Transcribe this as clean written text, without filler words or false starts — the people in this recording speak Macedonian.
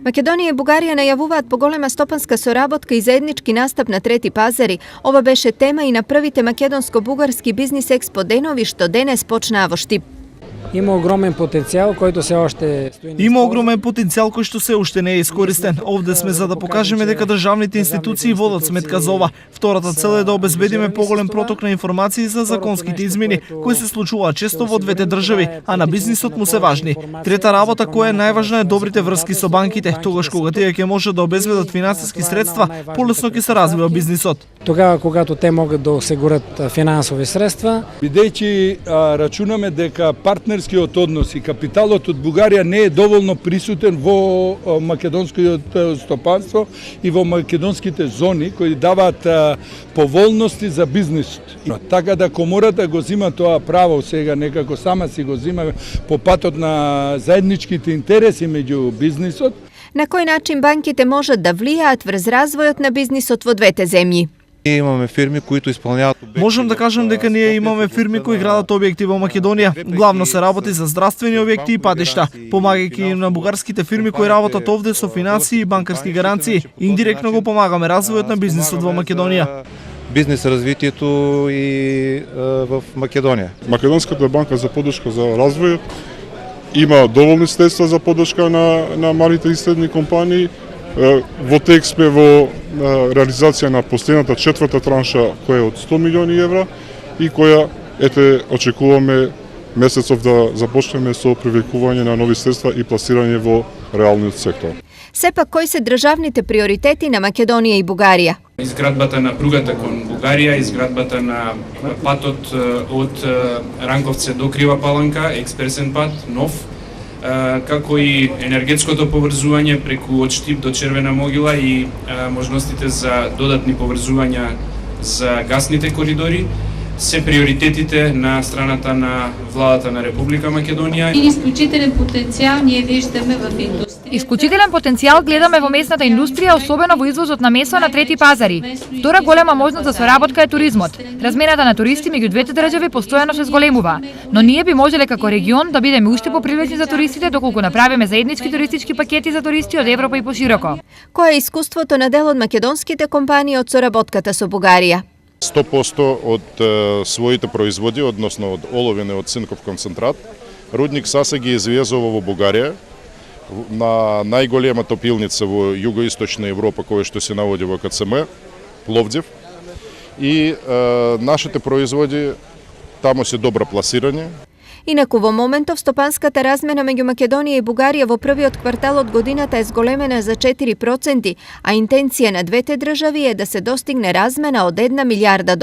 Македонија и Бугарија најавуваат поголема стопанска соработка и заеднички настап на трети пазари. Ова беше тема и на првите македонско-бугарски бизнис експо денови што денес почнаа во Штип. Има огромен потенцијал кој се уште Има огромен потенцијал кој што се уште не е искористен. Овде сме за да покажеме дека државните институции водат сметка за ова. Втората цел е да обезбедиме поголем проток на информации за законските измени кои се случуваат често во двете држави, а на бизнисот му се важни. Трета работа која е најважна е добрите врски со банките. Тогаш кога тие ќе можат да обезбедат финансиски средства, полесно ќе се развива бизнисот. Тогава когато те могат да осигурат финансови средства, бидејќи рачунаме дека партнерскиот однос и капиталот од Бугарија не е доволно присутен во македонскиот стопанство и во македонските зони кои даваат поволности за бизнисот. Така да комората го зима тоа право сега, некако сама си го зима по патот на заедничките интереси меѓу бизнисот. На кој начин банките можат да влијаат врз развојот на бизнисот во двете земји? Имаме фирми кои исполняваат објекти. Можам да кажам дека ние имаме фирми кои градат објекти во Македонија. Главно се работи за здравствени објекти и патишта, помагајќи им на бугарските фирми кои работат овде со финансии и банкарски гаранции. Индиректно го помагаме развојот на бизнисот во Македонија. Бизнес развитието и в Македонија. Македонската банка за поддршка за развој има доволни средства за поддршка на малите и средни компании. Во тек сме во реализација на последната четврта транша која е од 100 милиони евра и која очекуваме месецов да започнеме со привлекување на нови средства и пласирање во реалниот сектор. Сепак, кои се државните приоритети на Македонија и Бугарија? Изградбата на пругата кон Бугарија, изградбата на патот од Ранковце до Крива Паланка, експресен пат, нов, како и енергетското поврзување преку од Штип до Червена могила и можностите за додатни поврзувања за гасните коридори, се приоритетите на страната на владата на Република Македонија. Исклучителен потенцијал ние виждаме во индустрија. Исклучителен потенцијал гледаме во местната индустрија, особено во извозот на месо на трети пазари. Втора голема можност за соработка е туризмот. Размената на туристи меѓу двете држави постојано се зголемува, но ние би можеле како регион да бидеме уште попривлечни за туристите доколку направиме заеднички туристички пакети за туристи од Европа и пошироко. Кое е искуството на дел од македонските компании од соработката со Бугарија? 100% од своите производи, односно од оловин и од цинков концентрат, рудник Саса ги извезува во Бугарија, на најголемата пилница во југоисточна Европа која што се наоѓа во КЦМ, Пловдив, и нашите производи таму се добро пласирани. Инаку во моментов стопанската размена меѓу Македонија и Бугарија во првиот квартал од годината е зголемена за 4%, а интенција на двете држави е да се достигне размена од $1 милијарда.